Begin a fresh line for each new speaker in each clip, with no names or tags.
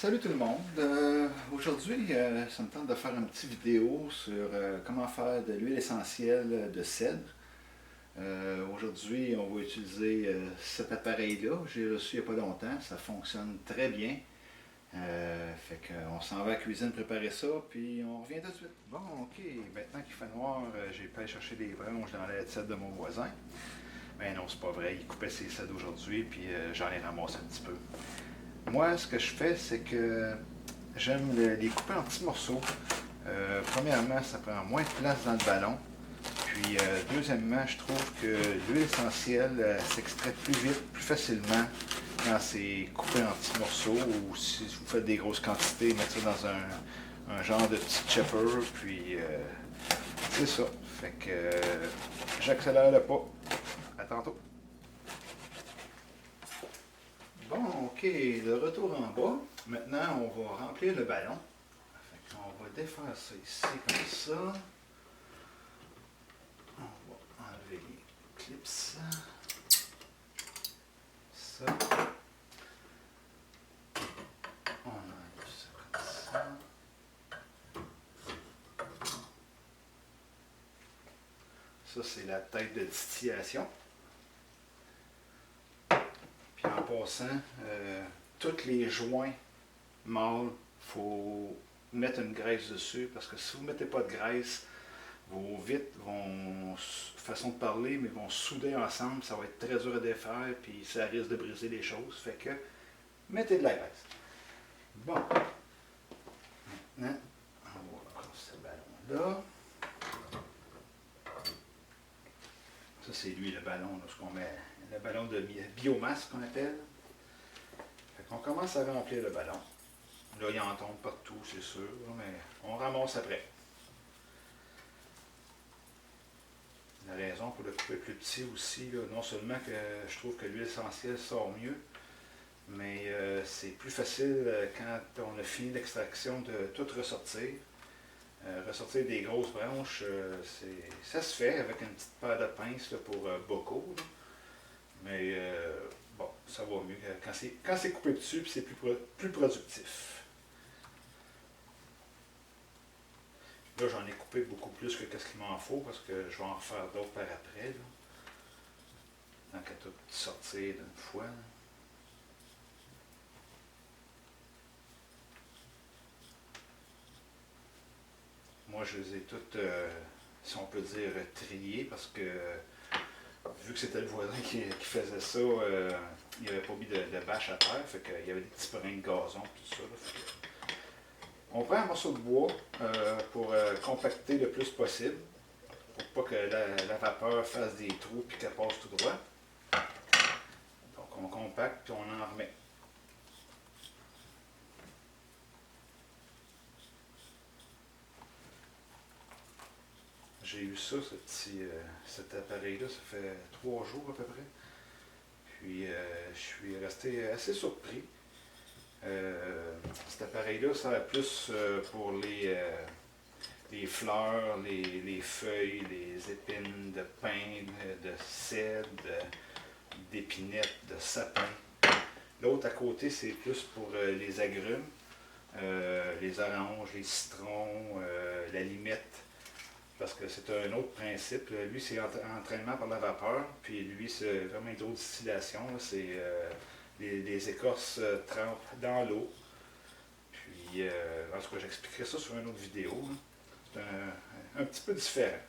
Salut tout le monde. Aujourd'hui, ça me tente de faire une petite vidéo sur comment faire de l'huile essentielle de cèdre. Aujourd'hui, on va utiliser cet appareil-là. J'ai reçu il n'y a pas longtemps. Ça fonctionne très bien. Fait qu'on s'en va à la cuisine préparer ça, puis on revient tout de suite. Bon, ok. Maintenant qu'il fait noir, j'ai pas allé chercher des branches dans la cèdre de mon voisin. Mais non, c'est pas vrai. Il coupait ses cèdres aujourd'hui, puis j'en ai ramassé un petit peu. Moi, ce que je fais, c'est que j'aime les couper en petits morceaux. Premièrement, ça prend moins de place dans le ballon. Puis, deuxièmement, je trouve que l'huile essentielle s'extrait plus vite, plus facilement quand c'est coupé en petits morceaux ou si vous faites des grosses quantités, mettre ça dans un genre de petit chopper. Puis, c'est ça. Fait que j'accélère le pas. À tantôt. Bon, ok, de retour en bas. Maintenant, on va remplir le ballon. On va défaire ça ici comme ça. On va enlever les clips. Ça. On enlève ça comme ça. Ça, c'est la tête de distillation. Puis en passant, tous les joints mâles, il faut mettre une graisse dessus parce que si vous ne mettez pas de graisse, vos vitres vont, façon de parler, mais vont souder ensemble, ça va être très dur à défaire, puis ça risque de briser les choses. Fait que mettez de la graisse. Bon. Maintenant, on va prendre ce ballon-là. Ça, c'est lui le ballon, ce qu'on met, le ballon de biomasse qu'on appelle. Fait qu'on commence à remplir le ballon. Là, il en tombe partout, c'est sûr, mais on ramasse après. La raison pour le couper plus petit aussi, là, non seulement que je trouve que l'huile essentielle sort mieux, mais c'est plus facile quand on a fini l'extraction de tout ressortir. Ressortir des grosses branches, ça se fait avec une petite paire de pinces là, pour bocaux. Là. Mais bon, ça va mieux quand c'est coupé dessus, puis c'est plus productif. Là, j'en ai coupé beaucoup plus que ce qu'il m'en faut parce que je vais en refaire d'autres par après. Là. Donc, à tout sortir d'une fois. Là. Moi, je les ai toutes, si on peut dire, triées parce que vu que c'était le voisin qui faisait ça, il n'avait pas mis de bâche à terre, fait qu'il y avait des petits brins de gazon, tout ça. Là, on prend un morceau de bois pour compacter le plus possible, pour pas que la vapeur fasse des trous et qu'elle passe tout droit. Donc on compacte puis on en remet. J'ai eu ça, cet appareil-là, ça fait 3 jours à peu près. Puis je suis resté assez surpris. Cet appareil-là sert plus pour les fleurs, les feuilles, les épines de pin, de cèdre, d'épinettes, de sapin. L'autre à côté, c'est plus pour les agrumes, les oranges, les citrons, la limette. Parce que c'est un autre principe. Lui, c'est entraînement par la vapeur. Puis lui, c'est vraiment hydrodistillation. C'est les écorces trempent dans l'eau. Puis, en tout cas, j'expliquerai ça sur une autre vidéo. C'est un petit peu différent.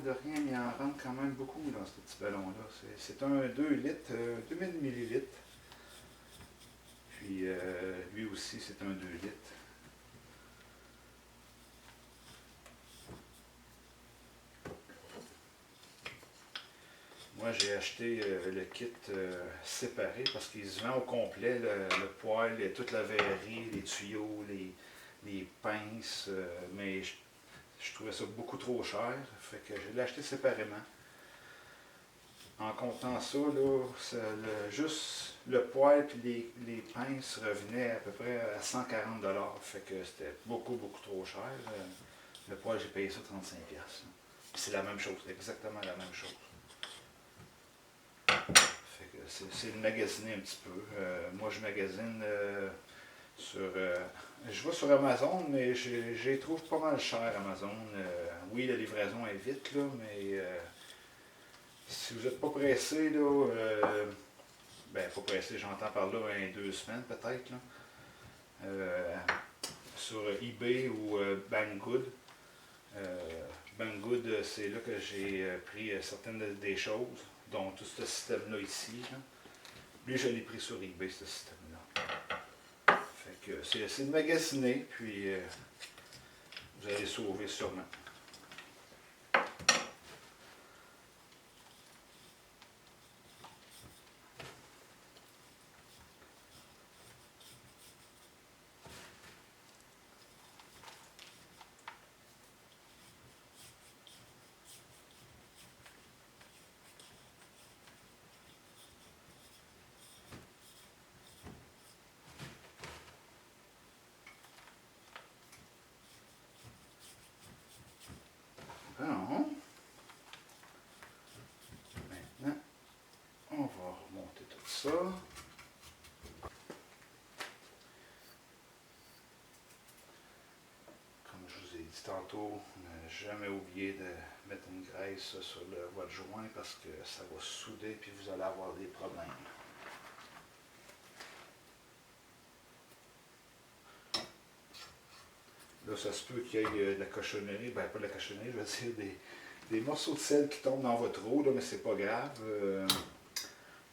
De rien, mais il en rentre quand même beaucoup dans ce petit ballon-là. C'est un 2 litres, 2000 millilitres. Puis lui aussi, c'est un 2 litres. Moi, j'ai acheté le kit séparé parce qu'il se vend au complet, le poêle, toute la verrerie, les tuyaux, les pinces, mais je trouvais ça beaucoup trop cher, fait que je l'ai acheté séparément. En comptant ça, là, juste le poêle et les pinces revenaient à peu près à 140 $. Fait que c'était beaucoup, beaucoup trop cher. Le poêle, j'ai payé ça 35 $. C'est la même chose, exactement la même chose. Fait que c'est de magasiner un petit peu. Moi, je magasine sur... je vais sur Amazon, mais je les trouve pas mal cher, Amazon. Oui, la livraison est vite, là, mais si vous n'êtes pas pressé, là, ben pas pressé, j'entends par là 2 semaines peut-être, là, sur eBay ou Banggood. Banggood, c'est là que j'ai pris certaines des choses, dont tout ce système-là ici. Là. Lui, je l'ai pris sur eBay, ce système-là. Fait que c'est de magasiner, puis vous allez sauver sûrement. Bon. Maintenant, on va remonter tout ça. Comme je vous ai dit tantôt, ne jamais oublier de mettre une graisse sur votre joint parce que ça va souder et vous allez avoir des problèmes. Là, ça se peut qu'il y ait de la cochonnerie, ben pas de la cochonnerie, je veux dire des morceaux de sel qui tombent dans votre eau, là, mais c'est pas grave.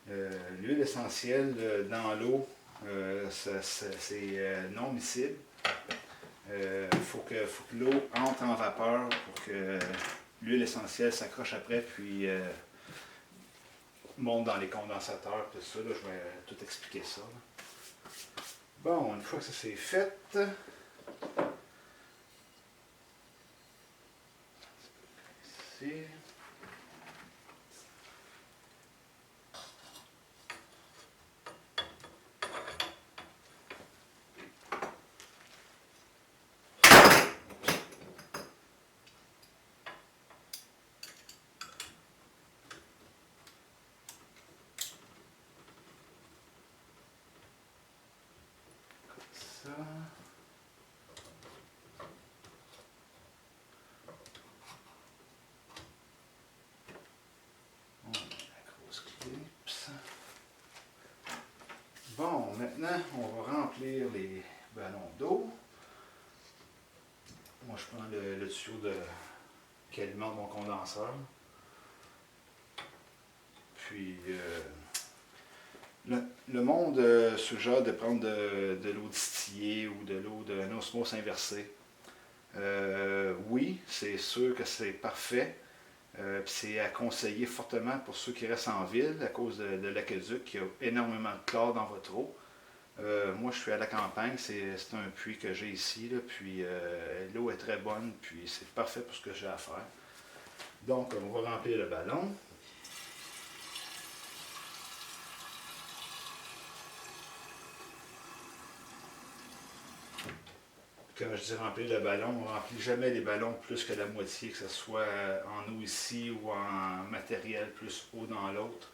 L'huile essentielle dans l'eau, c'est non miscible. Faut que l'eau entre en vapeur pour que l'huile essentielle s'accroche après, puis monte dans les condensateurs, tout ça. Là, je vais tout expliquer ça. Là. Bon, une fois que ça c'est fait, ici. Ça. On met la grosse clips. Bon, maintenant, on va remplir les ballons d'eau. Moi, je prends le tuyau qui alimente mon condenseur. Puis, le monde suggère de prendre de l'eau distillée ou de l'eau d'un osmose inversée. Oui, c'est sûr que c'est parfait. C'est à conseiller fortement pour ceux qui restent en ville à cause de l'aqueduc qui a énormément de chlore dans votre eau. Moi, je suis à la campagne, c'est un puits que j'ai ici, là, puis l'eau est très bonne, puis c'est parfait pour ce que j'ai à faire. Donc, on va remplir le ballon. Quand je dis remplir le ballon, on ne remplit jamais les ballons plus que la moitié, que ce soit en eau ici ou en matériel plus haut dans l'autre,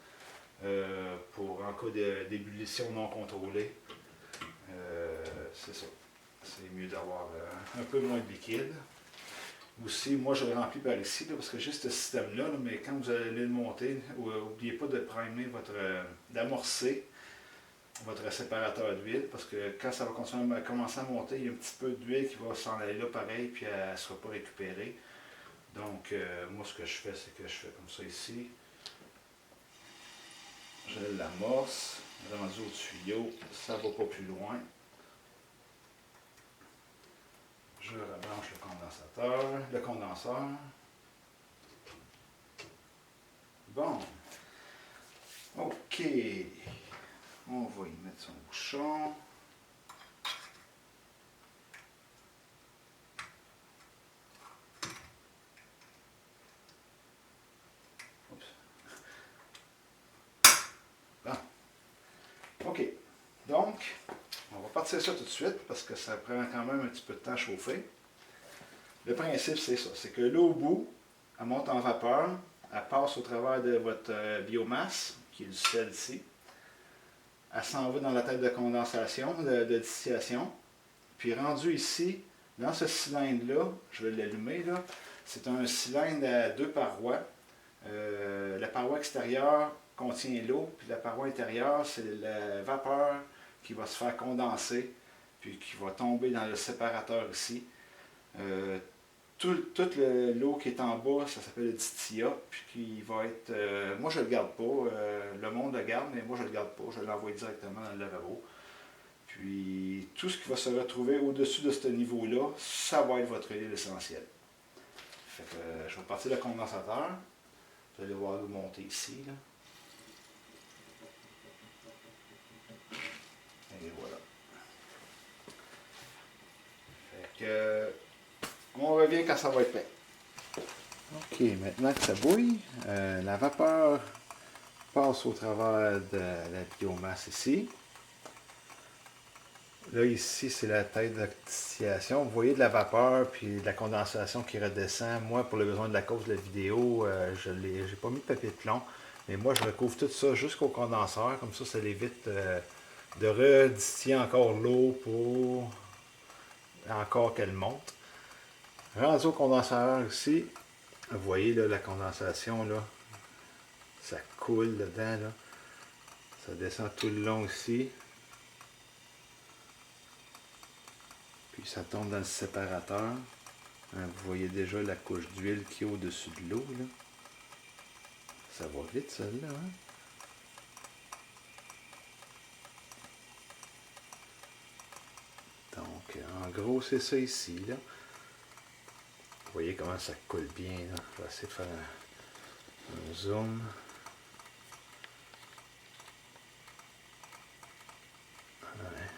pour en cas d'ébullition non contrôlée. C'est ça. C'est mieux d'avoir un peu moins de liquide. Aussi, moi je le remplis par ici, là, parce que j'ai ce système-là, mais quand vous allez le monter, n'oubliez pas de primer d'amorcer votre séparateur d'huile, parce que quand ça va commencer à monter, il y a un petit peu d'huile qui va s'en aller là pareil, puis elle ne sera pas récupérée. Donc, moi ce que je fais, c'est que je fais comme ça ici. Je l'amorce, rendu au tuyau, ça ne va pas plus loin. Je rebranche le condenseur. Bon. OK. On va y mettre son bouchon. Oups. partir ça tout de suite parce que ça prend quand même un petit peu de temps à chauffer. Le principe, c'est ça. C'est que l'eau au bout, elle monte en vapeur, elle passe au travers de votre biomasse, qui est du sel ici. Elle s'en va dans la tête de condensation, de distillation. Puis rendu ici, dans ce cylindre-là, je vais l'allumer là, c'est un cylindre à 2 parois. La paroi extérieure contient l'eau, puis la paroi intérieure, c'est la vapeur qui va se faire condenser, puis qui va tomber dans le séparateur ici. Toute l'eau qui est en bas, ça s'appelle le distillat, puis qui va être... moi, je ne le garde pas. Le monde le garde, mais moi, je ne le garde pas. Je l'envoie directement dans le lavabo. Puis, tout ce qui va se retrouver au-dessus de ce niveau-là, ça va être votre huile essentielle. Fait que, je vais partir le condensateur. Vous allez voir l'eau monter ici. Là. Et voilà. Fait que... on revient quand ça va être prêt. Ok, maintenant que ça bouille, la vapeur passe au travers de la biomasse ici. Là, ici, c'est la tête de distillation. Vous voyez de la vapeur puis de la condensation qui redescend. Moi, pour le besoin de la cause de la vidéo, je n'ai pas mis de papier de plomb. Mais moi, je recouvre tout ça jusqu'au condenseur. Comme ça évite de redistiller encore l'eau pour encore qu'elle monte. Rendu au condenseur ici, vous voyez là, la condensation, là, ça coule dedans, là. Ça descend tout le long ici. Puis ça tombe dans le séparateur. Hein, vous voyez déjà la couche d'huile qui est au-dessus de l'eau. Ça va vite, celle-là. Hein? Donc, en gros, c'est ça ici. Là. Vous voyez comment ça coule bien. Là. Je vais essayer de faire un zoom. Ouais.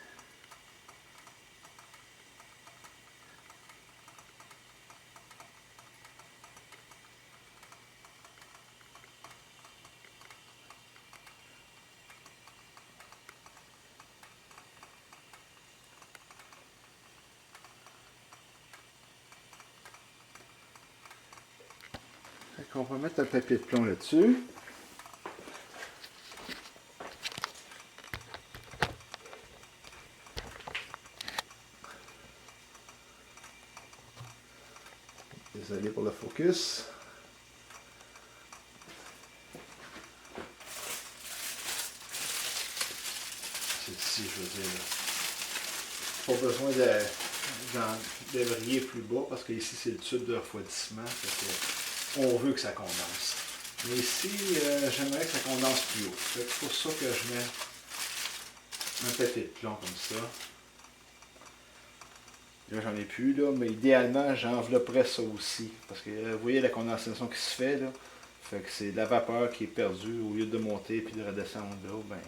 On va mettre un papier de plomb là-dessus. Désolé pour le focus. C'est ici, je veux dire. Pas besoin de vriller plus bas parce que ici c'est le tube de refroidissement. On veut que ça condense. Mais ici, j'aimerais que ça condense plus haut. C'est pour ça que je mets un papier de plomb comme ça. Là, j'en ai plus, là, mais idéalement, j'envelopperais ça aussi. Parce que vous voyez la condensation qui se fait, là. Fait que c'est de la vapeur qui est perdue au lieu de monter et de redescendre là. Ben...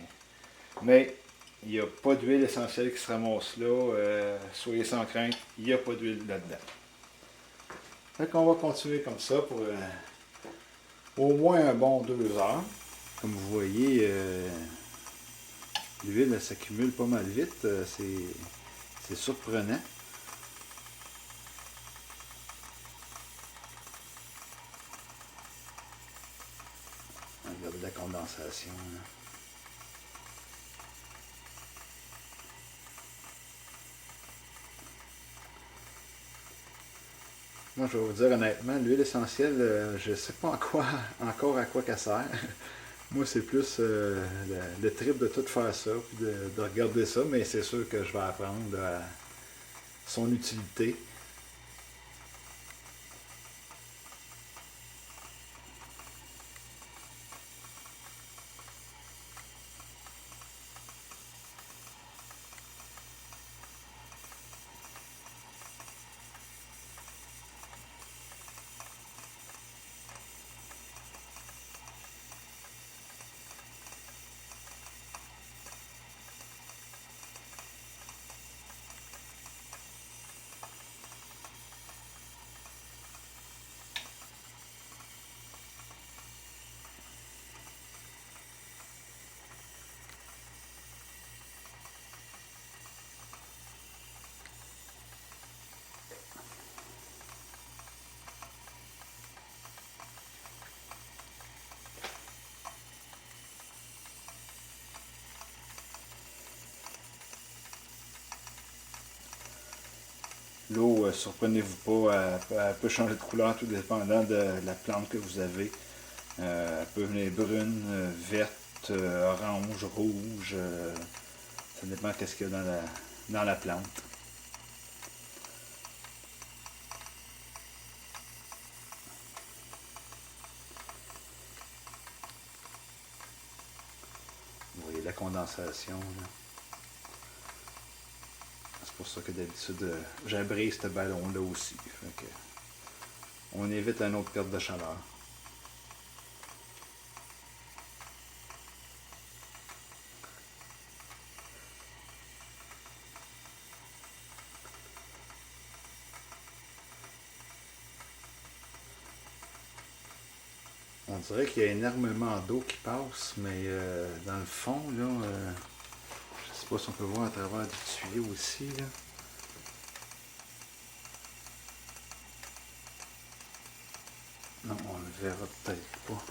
mais il n'y a pas d'huile essentielle qui se ramasse là. Soyez sans crainte, il n'y a pas d'huile là-dedans. Fait qu'on va continuer comme ça pour au moins un bon 2 heures. Comme vous voyez, l'huile s'accumule pas mal vite. C'est surprenant. Regardez la condensation. Là. Moi, je vais vous dire honnêtement, l'huile essentielle, je ne sais pas encore à quoi qu'elle sert. Moi, c'est plus le trip de tout faire ça, puis de regarder ça, mais c'est sûr que je vais apprendre son utilité. L'eau, surprenez-vous pas, elle peut changer de couleur tout dépendant de la plante que vous avez. Elle peut venir brune, verte, orange, rouge. Ça dépend qu'est-ce qu'il y a dans la plante. Vous voyez la condensation. Là. C'est pour ça que d'habitude, j'abrise ce ballon-là aussi. Fait que on évite une autre perte de chaleur. On dirait qu'il y a énormément d'eau qui passe, mais dans le fond, là, je ne sais pas si on peut voir à travers du tuyau aussi. Là. Non, on le verra peut-être pas.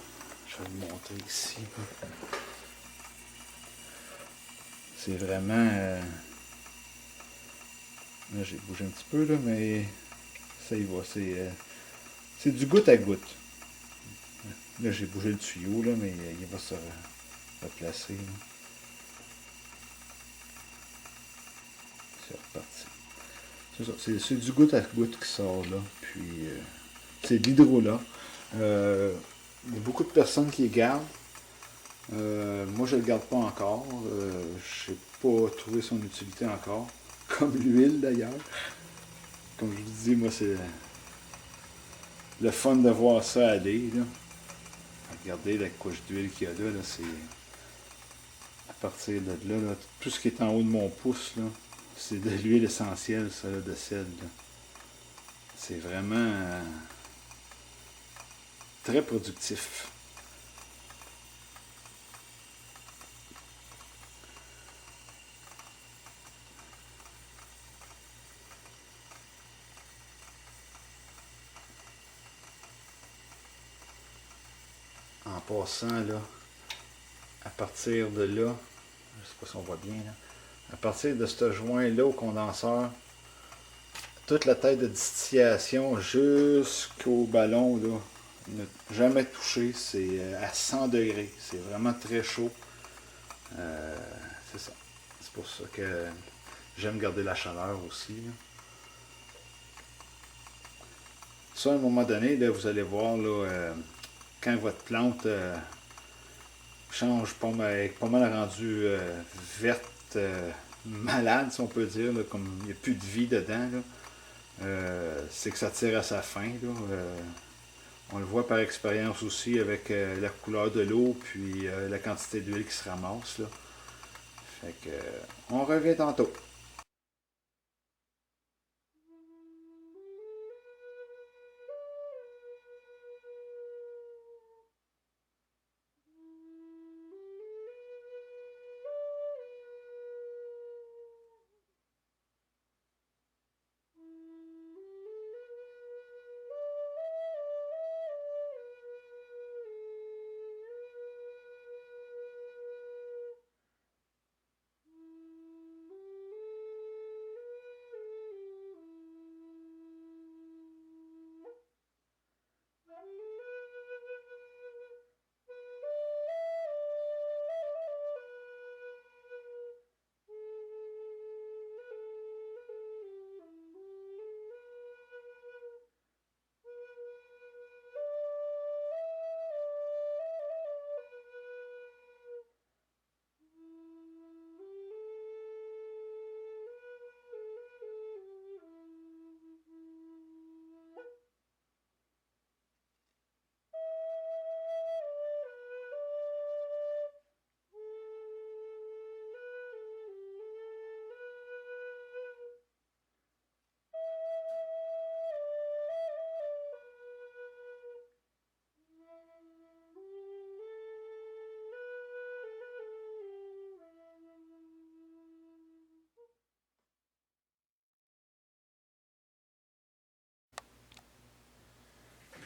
Je vais le montrer ici. C'est vraiment... là, j'ai bougé un petit peu, là, mais ça y va. C'est du goutte à goutte. Là, j'ai bougé le tuyau, là, mais il va se replacer. Là. C'est reparti. C'est ça. C'est du goutte à goutte qui sort, là. Puis, c'est de l'hydrolat. Il y a beaucoup de personnes qui les gardent. Moi, je ne le garde pas encore. Je n'ai pas trouvé son utilité encore. Comme l'huile, d'ailleurs. Comme je vous dis, moi, c'est le fun de voir ça aller. Là. Regardez la couche d'huile qu'il y a là. C'est à partir de là, là, tout ce qui est en haut de mon pouce, là, c'est de l'huile essentielle, ça, là, de cèdre. C'est vraiment très productif. En passant, là, à partir de là, je sais pas si on voit bien, là, à partir de ce joint-là au condenseur, toute la tête de distillation jusqu'au ballon, là, ne jamais touché, c'est à 100 degrés. C'est vraiment très chaud. C'est ça. C'est pour ça que j'aime garder la chaleur aussi. Là. Ça, à un moment donné, là, vous allez voir, là, quand votre plante change pas mal rendue verte, malade, si on peut dire, là, comme il n'y a plus de vie dedans, là, c'est que ça tire à sa fin. Là, on le voit par expérience aussi avec la couleur de l'eau puis la quantité d'huile qui se ramasse. Là. Fait que, on revient tantôt.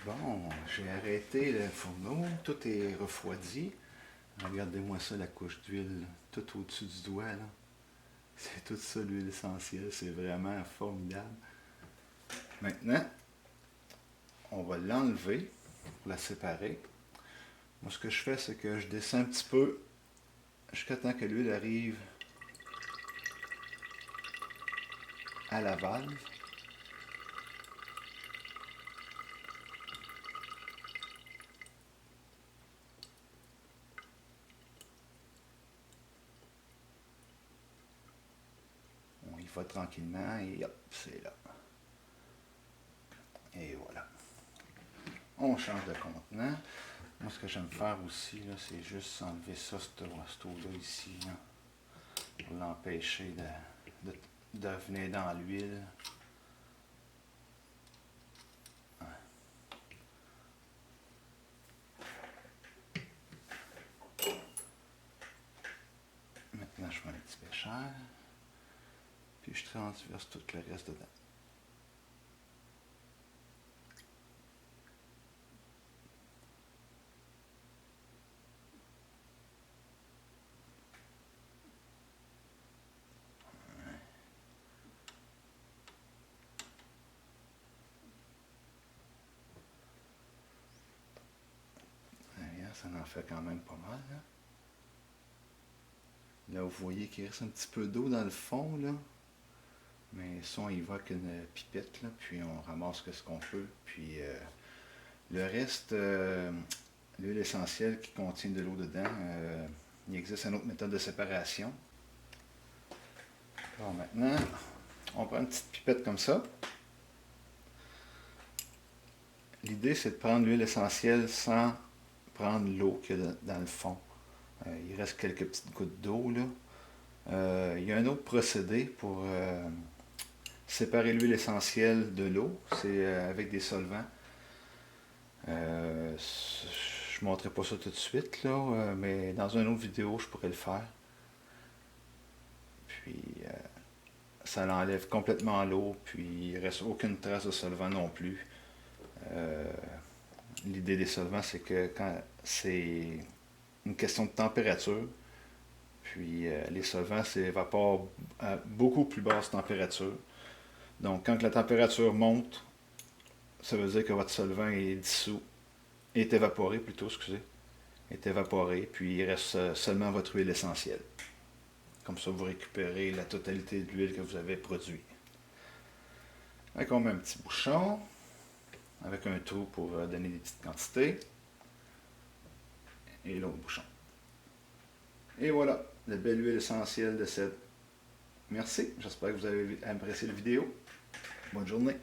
Bon, j'ai arrêté le fourneau, tout est refroidi. Regardez-moi ça, la couche d'huile, tout au-dessus du doigt. Là. C'est tout ça l'huile essentielle, c'est vraiment formidable. Maintenant, on va l'enlever pour la séparer. Moi, ce que je fais, c'est que je descends un petit peu jusqu'à temps que l'huile arrive à la valve. On y va tranquillement et hop, c'est là. Et voilà. On change de contenant. Moi, ce que j'aime faire aussi, c'est juste enlever ça, cette eau-là ici, là, pour l'empêcher de venir dans l'huile. Ouais. Maintenant, je mets un petit bécher, puis je transverse tout le reste dedans. Ça en fait quand même pas mal. Là, vous voyez qu'il reste un petit peu d'eau dans le fond, là. Mais ça, on y va avec une pipette, là, puis on ramasse ce qu'on peut. Puis le reste, l'huile essentielle qui contient de l'eau dedans, il existe une autre méthode de séparation. Alors maintenant, on prend une petite pipette comme ça. L'idée, c'est de prendre l'huile essentielle sans prendre l'eau qu'il y a dans le fond. Il reste quelques petites gouttes d'eau, là. Il y a un autre procédé pour séparer l'huile essentielle de l'eau. C'est avec des solvants. Je ne montrerai pas ça tout de suite, là, mais dans une autre vidéo, je pourrais le faire. Puis, ça l'enlève complètement l'eau, puis il ne reste aucune trace de solvant non plus. L'idée des solvants, c'est que quand c'est une question de température, puis les solvants s'évaporent à beaucoup plus basse température. Donc, quand la température monte, ça veut dire que votre solvant est dissous, est évaporé plutôt, excusez, est évaporé, puis il reste seulement votre huile essentielle. Comme ça, vous récupérez la totalité de l'huile que vous avez produite. Donc, on met un petit bouchon, avec un trou pour donner des petites quantités. Et l'autre bouchon. Et voilà, la belle huile essentielle de cèdre. Merci, j'espère que vous avez apprécié la vidéo. Bonne journée.